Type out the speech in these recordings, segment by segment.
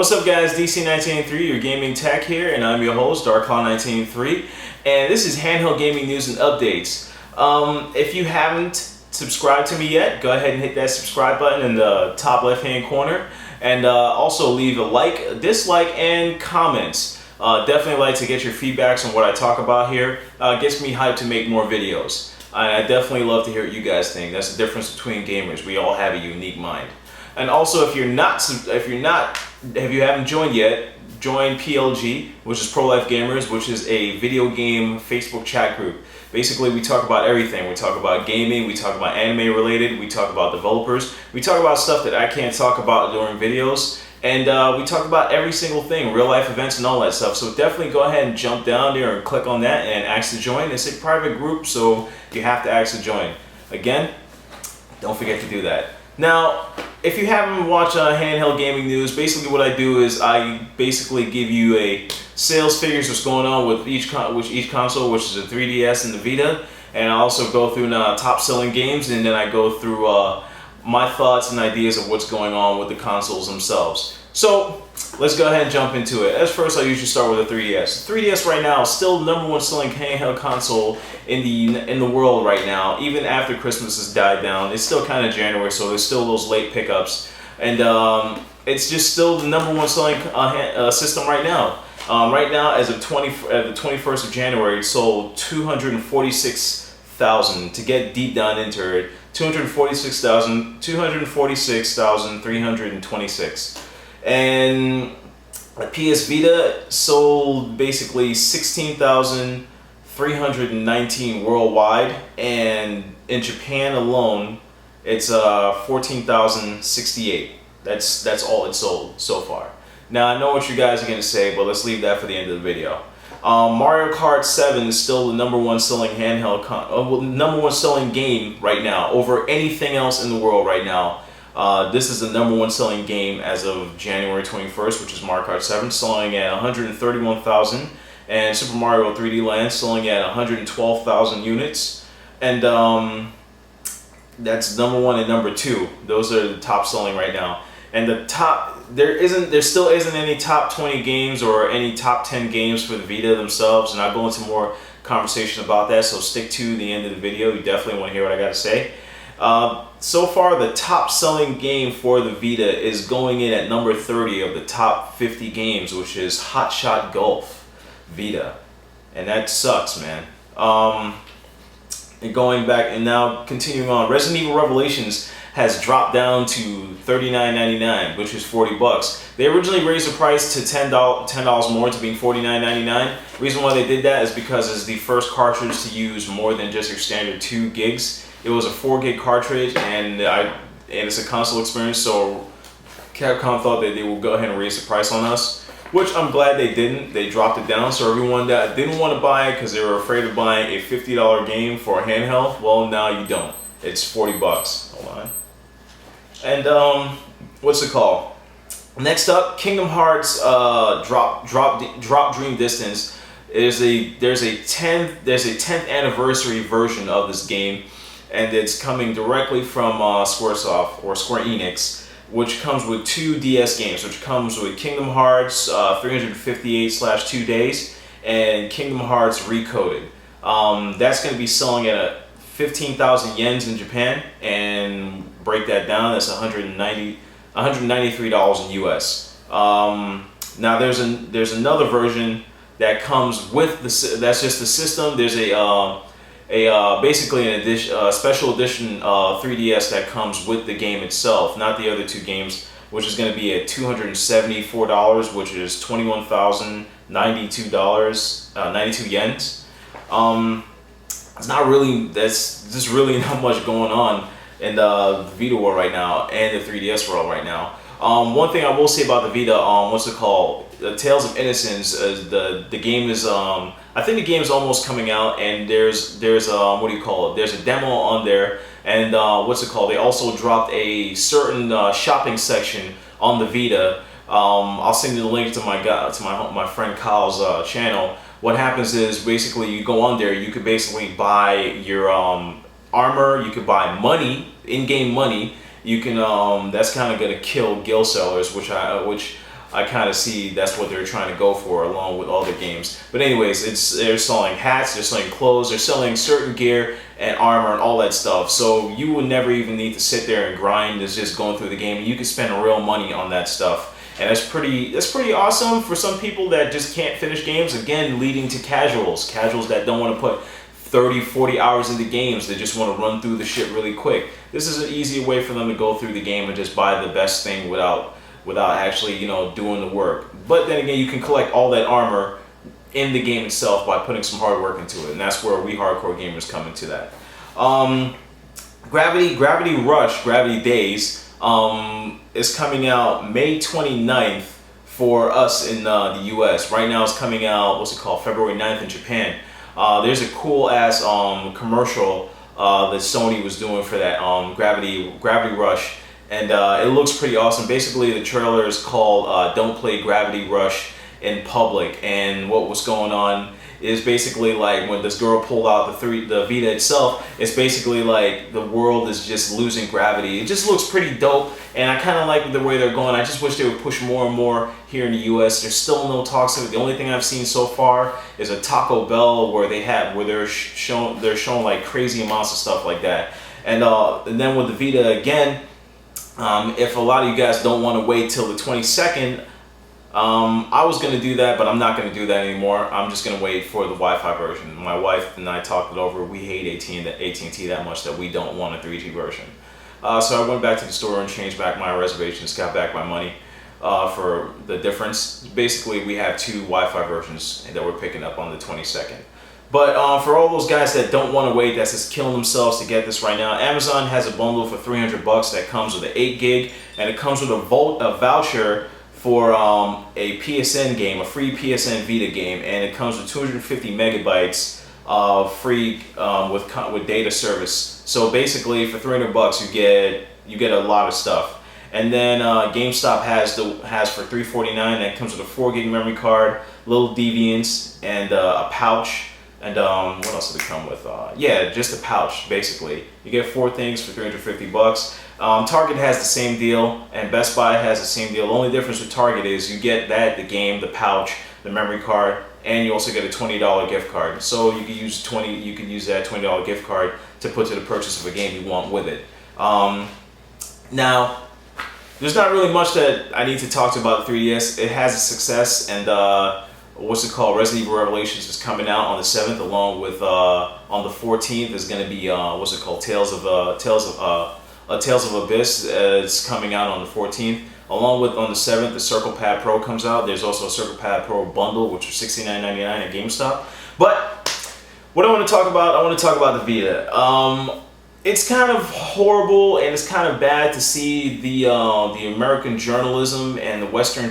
What's up guys, DC1983, your gaming tech here, and I'm your host, DarkCloud1983, and this is Handheld Gaming News and Updates. If you haven't subscribed to me yet, go ahead and hit that subscribe button in the top left hand corner, and also leave a like, a dislike, and comments. Definitely like to get your feedbacks on what I talk about here. Gets me hyped to make more videos. I definitely love to hear what you guys think. That's the difference between gamers. We all have a unique mind. And also, if you haven't joined yet, join PLG, which is Pro Life Gamers, which is a video game Facebook chat group. Basically, we talk about everything. We talk about gaming, we talk about anime related, we talk about developers, we talk about stuff that I can't talk about during videos, and we talk about every single thing, real life events and all that stuff. So definitely go ahead and jump down there and click on that and ask to join. It's a private group, so you have to ask to join. Again, don't forget to do that. Now, if you haven't watched Handheld Gaming News, basically what I do is I basically give you a sales figures, what's going on with each console, which is the 3DS and the Vita, and I also go through top selling games, and then I go through my thoughts and ideas of what's going on with the consoles themselves. So let's go ahead and jump into it. As first, I usually start with the 3DS. The 3DS right now is still the #1 selling handheld console in the world right now. Even after Christmas has died down, it's still kind of January, so there's still those late pickups, and it's just still the #1 selling system right now. Right now, as of the 21st of January, it sold 246,000. To get deep down into it, 246,326. And a PS Vita sold basically 16,319 worldwide, and in Japan alone, it's 14,068. That's all it sold so far. Now I know what you guys are gonna say, but let's leave that for the end of the video. Mario Kart 7 is still the #1 selling handheld, #1 selling game right now over anything else in the world right now. This is the #1 selling game as of January 21st, which is Mario Kart 7, selling at 131,000, and Super Mario 3D Land selling at 112,000 units, and that's #1 and #2. Those are the top selling right now. And there still isn't any top 20 games or any top 10 games for the Vita themselves, and I'll go into more conversation about that, so stick to the end of the video. You definitely want to hear what I got to say. So far, the top selling game for the Vita is going in at number 30 of the top 50 games, which is Hot Shot Golf Vita, and that sucks, man. And going back and now continuing on, Resident Evil Revelations has dropped down to $39.99, which is $40. They originally raised the price to $10 more, to being $49.99. Reason why they did that is because it's the first cartridge to use more than just your standard 2 gigs. It was a 4 gig cartridge, and it's a console experience, so Capcom thought that they would go ahead and raise the price on us, which I'm glad they didn't. They dropped it down, so everyone that didn't want to buy it because they were afraid of buying a $50 game for a handheld, well, now you don't. It's $40. Hold on. And what's it called? Next up, Kingdom Hearts Drop Dream Distance. There's a 10th anniversary version of this game, and it's coming directly from Squaresoft or Square Enix, which comes with 2 DS games, which comes with Kingdom Hearts 358/2 Days and Kingdom Hearts Recoded. That's going to be selling at 15,000 yens in Japan, and break that down, that's $193 in US. Now there's another version that comes with that's just the system. There's basically an special edition 3DS that comes with the game itself, not the other 2 games, which is going to be at $274, which is $21,092, 92 yens. There's just really not much going on in the Vita world right now and the 3DS world right now. One thing I will say about the Vita, what's it called? The Tales of Innocence. The game is I think the game is almost coming out, and there's what do you call it? There's a demo on there, and what's it called? They also dropped a certain shopping section on the Vita. I'll send you the link to my friend Kyle's channel. What happens is basically you go on there, you could basically buy your armor, you could buy money, in-game money. You can that's kind of gonna kill guild sellers, which I kind of see that's what they're trying to go for along with all the games. But anyways, they're selling hats, they're selling clothes, they're selling certain gear and armor and all that stuff. So you will never even need to sit there and grind. It's just going through the game. You can spend real money on that stuff. And that's pretty awesome for some people that just can't finish games. Again, leading to casuals that don't want to put 30, 40 hours into games. They just want to run through the shit really quick. This is an easy way for them to go through the game and just buy the best thing without actually, doing the work. But then again, you can collect all that armor in the game itself by putting some hard work into it, and that's where we hardcore gamers come into that. Gravity Rush, Gravity Days is coming out May 29th for us in the US. Right now it's coming out, February 9th in Japan. There's a cool ass commercial that Sony was doing for that Gravity Rush. And it looks pretty awesome. Basically, the trailer is called Don't Play Gravity Rush in Public. And what was going on is basically like when this girl pulled out the Vita itself, it's basically like the world is just losing gravity. It just looks pretty dope, and I kind of like the way they're going. I just wish they would push more and more here in the US. There's still no talks of it. The only thing I've seen so far is a Taco Bell where they're showing like crazy amounts of stuff like that. And then with the Vita again, if a lot of you guys don't want to wait till the 22nd, I was going to do that, but I'm not going to do that anymore. I'm just going to wait for the Wi-Fi version. My wife and I talked it over. We hate AT&T that much that we don't want a 3G version. So I went back to the store and changed back my reservations, got back my money for the difference. Basically, we have two Wi-Fi versions that we're picking up on the 22nd. But for all those guys that don't want to wait, that's just killing themselves to get this right now, Amazon has a bundle for $300 that comes with an 8 gig, and it comes with a voucher for a PSN game, a free PSN Vita game, and it comes with 250 megabytes of free with data service. So basically, for $300, you get a lot of stuff. And then GameStop has for $349 that comes with a 4 gig memory card, little Deviants, and a pouch. And what else did it come with? Just a pouch, basically. You get 4 things for $350. Target has the same deal, and Best Buy has the same deal. The only difference with Target is you get the game, the pouch, the memory card, and you also get a $20 gift card. So you can use that $20 gift card to put to the purchase of a game you want with it. Now, there's not really much that I need to talk about the 3DS. It has a success, and Resident Evil Revelations is coming out on the 7th, along with on the 14th is going to be Tales of Abyss. It's coming out on the 14th. Along with on the 7th, the Circle Pad Pro comes out. There's also a Circle Pad Pro bundle, which is $69.99 at GameStop. But what I want to talk about the Vita. It's kind of horrible and it's kind of bad to see the American journalism and the Western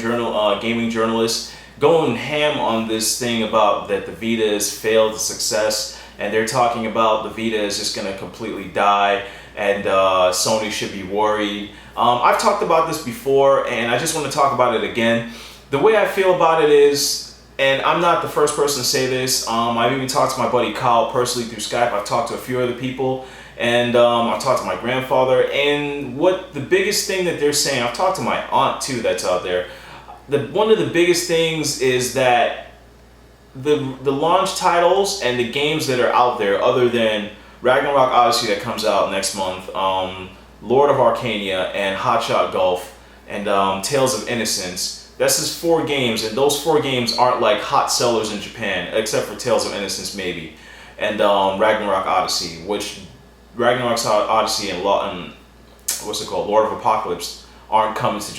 gaming journalists going ham on this thing about that the Vita has failed to success, and they're talking about the Vita is just going to completely die, and Sony should be worried. I've talked about this before, and I just want to talk about it again. The way I feel about it is, and I'm not the first person to say this, I've even talked to my buddy Kyle personally through Skype. I've talked to a few other people, and I've talked to my grandfather, and what the biggest thing that they're saying, I've talked to my aunt too that's out there. One of the biggest things is that the launch titles and the games that are out there, other than Ragnarok Odyssey that comes out next month, Lord of Arcania, and Hotshot Golf, and Tales of Innocence. That's just 4 games, and those 4 games aren't like hot sellers in Japan, except for Tales of Innocence maybe, and Ragnarok Odyssey, which Ragnarok Odyssey and Lord of Apocalypse aren't coming to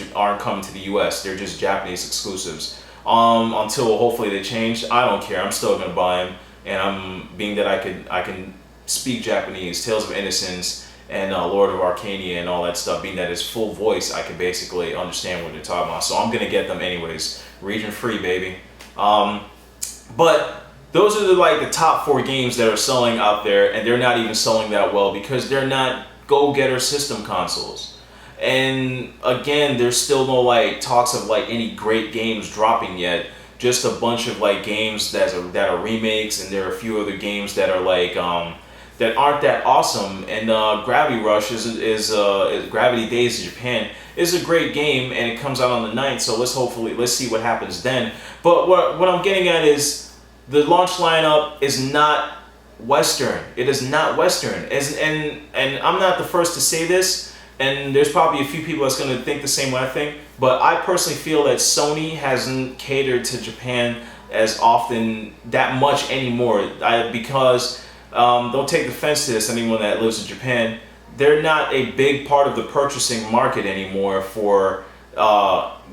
the US. They're just Japanese exclusives. Until hopefully they change. I don't care. I'm still gonna buy them. And being that I can speak Japanese, Tales of Innocence and Lord of Arcania and all that stuff, being that it's full voice, I can basically understand what they're talking about. So I'm gonna get them anyways. Region free, baby. But those are the top 4 games that are selling out there, and they're not even selling that well because they're not go-getter system consoles. And again, there's still no talks of any great games dropping yet. Just a bunch of games that are remakes, and there are a few other games that are that aren't that awesome. And Gravity Rush is Gravity Days in Japan It's a great game, and it comes out on the 9th. So let's see what happens then. But what I'm getting at is the launch lineup is not Western. It is not Western. And I'm not the first to say this. And there's probably a few people that's going to think the same way I think. But I personally feel that Sony hasn't catered to Japan as often, that much anymore. Because, don't take offense to this, anyone that lives in Japan, they're not a big part of the purchasing market anymore for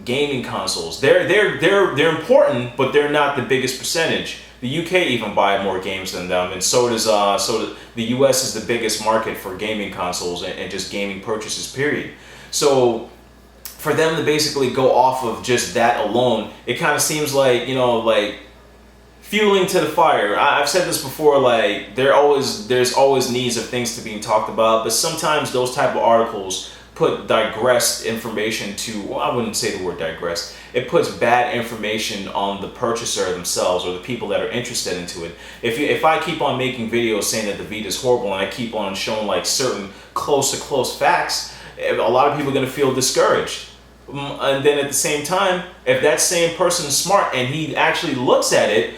gaming consoles. They're important, but they're not the biggest percentage. The UK even buy more games than them, and so does the US is the biggest market for gaming consoles and just gaming purchases, period. So for them to basically go off of just that alone, it kind of seems like, you know, like fueling to the fire. I've said this before, like there's always needs of things to being talked about, but sometimes those type of articles put digressed information to, well, I wouldn't say the word digress. It puts bad information on the purchaser themselves or the people that are interested into it. If I keep on making videos saying that the Vita is horrible and I keep on showing like certain close facts, a lot of people are going to feel discouraged. And then at the same time, if that same person is smart and he actually looks at it,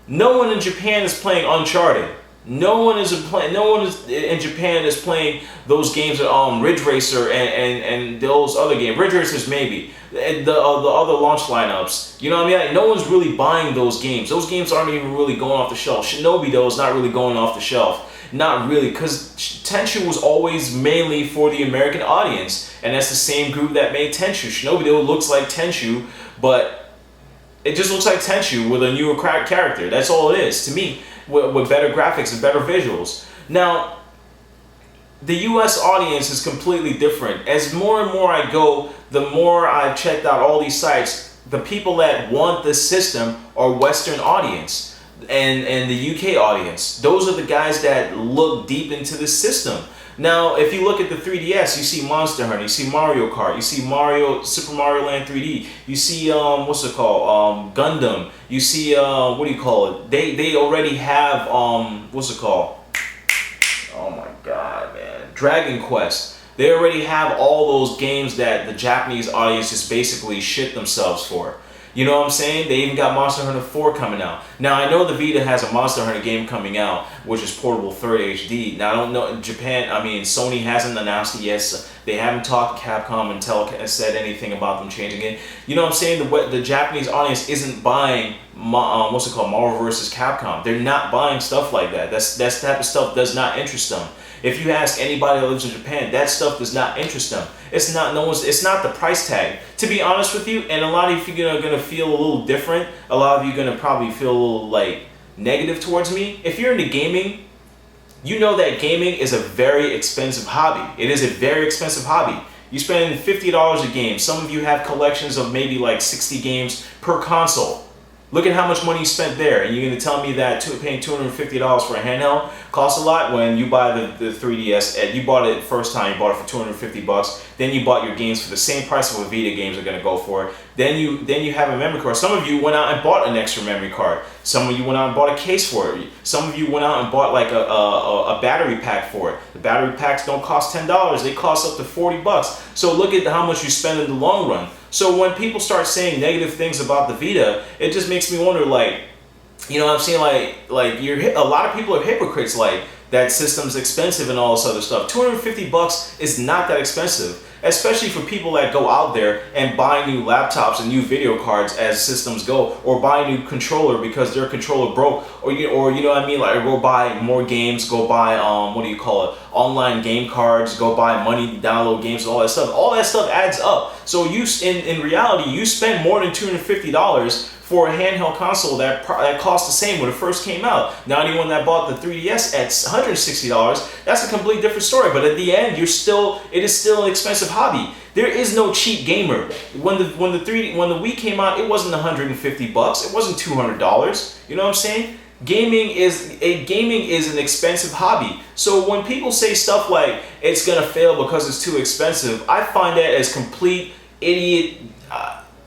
no one in Japan is playing Uncharted. No one in Japan is playing those games, Ridge Racer and those other games. Ridge Racers maybe, the other launch lineups. You know what I mean? Like, no one's really buying those games. Those games aren't even really going off the shelf. Shinobi though is not really going off the shelf. Not really, because Tenchu was always mainly for the American audience, and that's the same group that made Tenchu. Shinobi though looks like Tenchu, but it just looks like Tenchu with a newer character. That's all it is to me. With better graphics and better visuals. Now, the US audience is completely different. As more and more I go, the more I've checked out all these sites, the people that want this system are Western audience and the UK audience. Those are the guys that look deep into this system. Now, if you look at the 3DS, you see Monster Hunter, you see Mario Kart, you see Super Mario Land 3D, you see, Gundam, you see, what do you call it? They already have, what's it called? Oh my god, man. Dragon Quest. They already have all those games that the Japanese audience just basically shit themselves for. You know what I'm saying? They even got Monster Hunter 4 coming out. Now, I know the Vita has a Monster Hunter game coming out, which is portable 3rd HD. Now, I don't know, Sony hasn't announced it yet. They haven't talked to Capcom and said anything about them changing it. You know what I'm saying? The Japanese audience isn't buying, Marvel vs. Capcom. They're not buying stuff like that. That type of stuff does not interest them. If you ask anybody that lives in Japan, that stuff does not interest them. It's not the price tag. To be honest with you, and a lot of you are gonna feel a little different. A lot of you are gonna probably feel a little like negative towards me. If you're into gaming, you know that gaming is a very expensive hobby. It is a very expensive hobby. You spend $50 a game. Some of you have collections of maybe like 60 games per console. Look at how much money you spent there, and you're going to tell me that paying $250 for a handheld costs a lot when you buy the 3DS. You bought it first time, you bought it for $250. Then you bought your games for the same price of what Vita games are going to go for. Then you have a memory card. Some of you went out and bought an extra memory card. Some of you went out and bought a case for it. Some of you went out and bought like a battery pack for it. The battery packs don't cost $10. They cost up to $40. So look at how much you spend in the long run. So when people start saying negative things about the Vita, it just makes me wonder, like, you know what I'm saying? Like a lot of people are hypocrites, like, that system's expensive and all this other stuff. $250 is not that expensive, especially for people that go out there and buy new laptops and new video cards as systems go, or buy a new controller because their controller broke, or you know what I mean, like, go buy more games, go buy online game cards, go buy money to download games and all that stuff. All that stuff adds up. So in reality, you spend more than $250 for a handheld console that cost the same when it first came out. Now, anyone that bought the 3DS at $160, that's a completely different story. But at the end, it is still an expensive hobby. There is no cheap gamer. When the Wii came out, it wasn't $150. It wasn't $200. You know what I'm saying? Gaming is an expensive hobby. So when people say stuff like it's gonna fail because it's too expensive, I find that as complete idiot.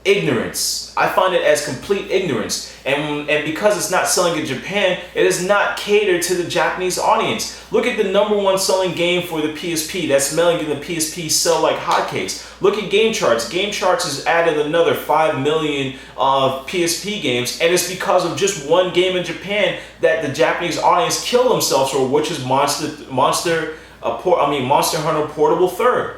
ignorance. I find it as complete ignorance. And because it's not selling in Japan, it is not catered to the Japanese audience. Look at the #1 selling game for the PSP. That's making the PSP sell like hotcakes. Look at Game Charts. Game Charts has added another 5 million PSP games, and it's because of just one game in Japan that the Japanese audience killed themselves for, which is Monster Hunter Portable 3rd.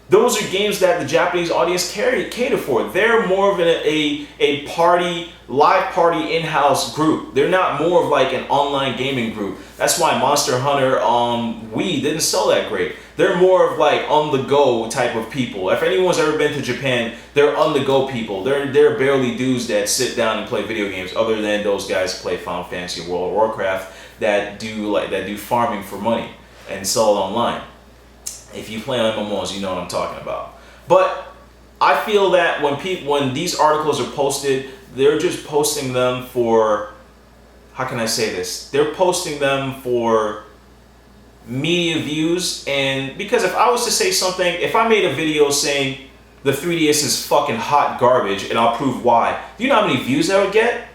Those are games that the Japanese audience cater for. They're more of a party, live party in-house group. They're not more of like an online gaming group. That's why Monster Hunter Wii didn't sell that great. They're more of like on-the-go type of people. If anyone's ever been to Japan, they're on-the-go people. They're barely dudes that sit down and play video games, other than those guys who play Final Fantasy, World of Warcraft, that do farming for money and sell it online. If you play on MMOs, you know what I'm talking about. But I feel that when these articles are posted, they're just posting them for, how can I say this? They're posting them for media views. And because if I was to say something, if I made a video saying the 3DS is fucking hot garbage and I'll prove why, do you know how many views that would get?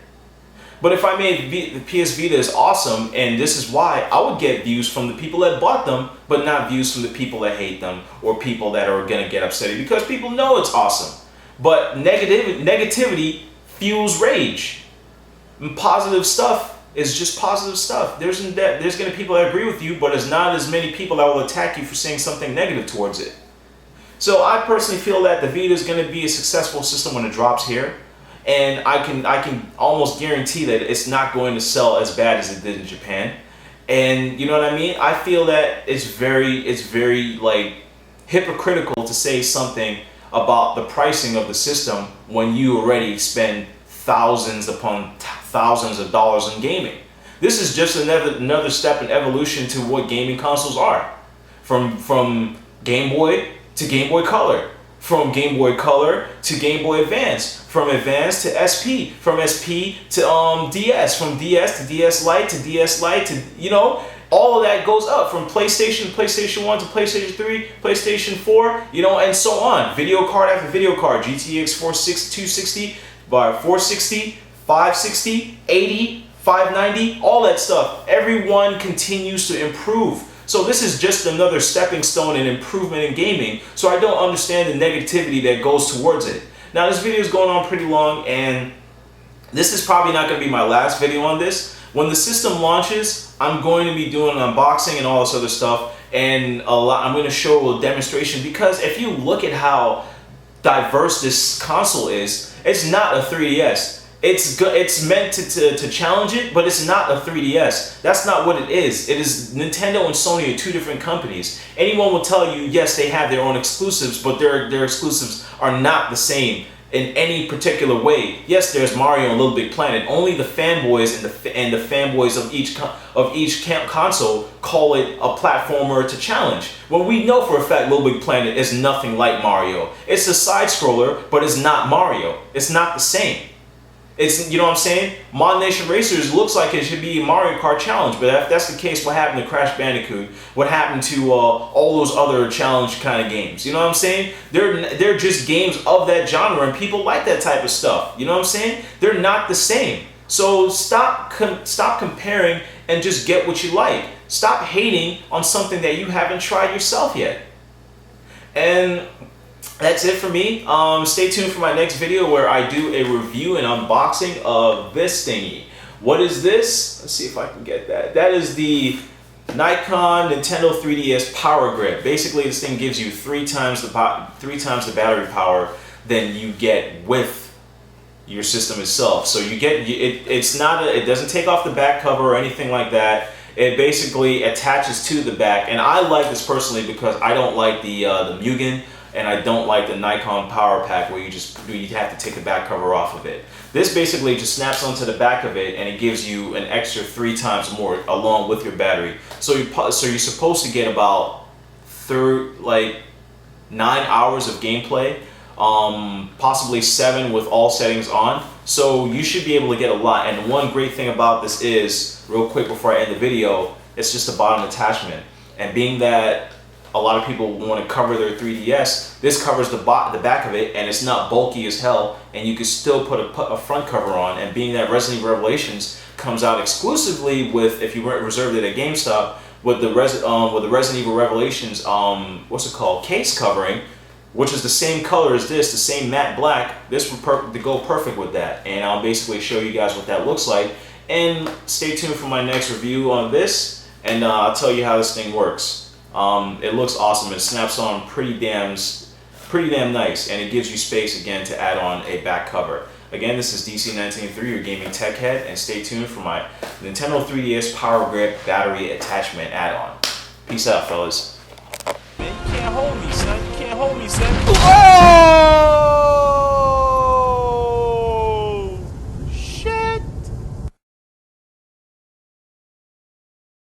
But if I made the PS Vita is awesome and this is why, I would get views from the people that bought them, but not views from the people that hate them or people that are gonna get upset because people know it's awesome. But negativity fuels rage. And positive stuff is just positive stuff. There's gonna be people that agree with you, but there's not as many people that will attack you for saying something negative towards it. So I personally feel that the Vita is gonna be a successful system when it drops here. And I can almost guarantee that it's not going to sell as bad as it did in Japan. And you know what I mean? I feel that it's very like hypocritical to say something about the pricing of the system when you already spend thousands upon thousands of dollars in gaming. This is just another step in evolution to what gaming consoles are. From Game Boy to Game Boy Color. From Game Boy Color to Game Boy Advance, from Advance to SP, from SP to DS, from DS to DS Lite to DS Lite to, you know, all of that goes up from PlayStation to PlayStation 1 to PlayStation 3, PlayStation 4, you know, and so on. Video card after video card, GTX 260, 460, 560, 80, 590, all that stuff. Everyone continues to improve. So this is just another stepping stone and improvement in gaming. So I don't understand the negativity that goes towards it. Now this video is going on pretty long and this is probably not going to be my last video on this. When the system launches, I'm going to be doing an unboxing and all this other stuff, and I'm going to show a demonstration, because if you look at how diverse this console is, it's not a 3DS. It's meant to challenge it, but it's not a 3DS. That's not what it is. It is Nintendo and Sony are two different companies. Anyone will tell you, yes, they have their own exclusives, but their exclusives are not the same in any particular way. Yes, there's Mario and Little Big Planet. Only the fanboys and the fanboys of each console call it a platformer to challenge. When we know for a fact Little Big Planet is nothing like Mario. It's a side scroller, but it's not Mario. It's not the same. It's, you know what I'm saying? Mod Nation Racers looks like it should be a Mario Kart challenge, but if that's the case, what happened to Crash Bandicoot? What happened to all those other challenge kind of games? You know what I'm saying? They're just games of that genre, and people like that type of stuff. You know what I'm saying? They're not the same. So stop comparing and just get what you like. Stop hating on something that you haven't tried yourself yet. And that's it for me. Stay tuned for my next video where I do a review and unboxing of this thingy. What is this? Let's see if I can get that. That is the Nikon Nintendo 3DS Power Grip. Basically, this thing gives you three times the battery power than you get with your system itself. So you get it doesn't take off the back cover or anything like that. It basically attaches to the back, and I like this personally because I don't like the Mugen. And I don't like the Nikon Power Pack where you have to take the back cover off of it. This basically just snaps onto the back of it and it gives you an extra 3 times more along with your battery. So you're supposed to get about 9 hours of gameplay, possibly 7 with all settings on. So you should be able to get a lot. And one great thing about this is, real quick before I end the video, it's just a bottom attachment. And being that a lot of people want to cover their 3DS. This covers the back of it, and it's not bulky as hell, and you can still put a front cover on. And being that Resident Evil Revelations comes out exclusively with, if you reserved it at GameStop, with the Resident Evil Revelations, what's it called, case covering, which is the same color as this, the same matte black. This would go perfect with that, and I'll basically show you guys what that looks like. And stay tuned for my next review on this, and I'll tell you how this thing works. It looks awesome. It snaps on pretty damn nice, and it gives you space again to add on a back cover. Again, this is DC193, your gaming tech head, and stay tuned for my Nintendo 3DS Power Grip battery attachment add-on. Peace out, fellas. Man, you can't hold me, son. You can't hold me, son.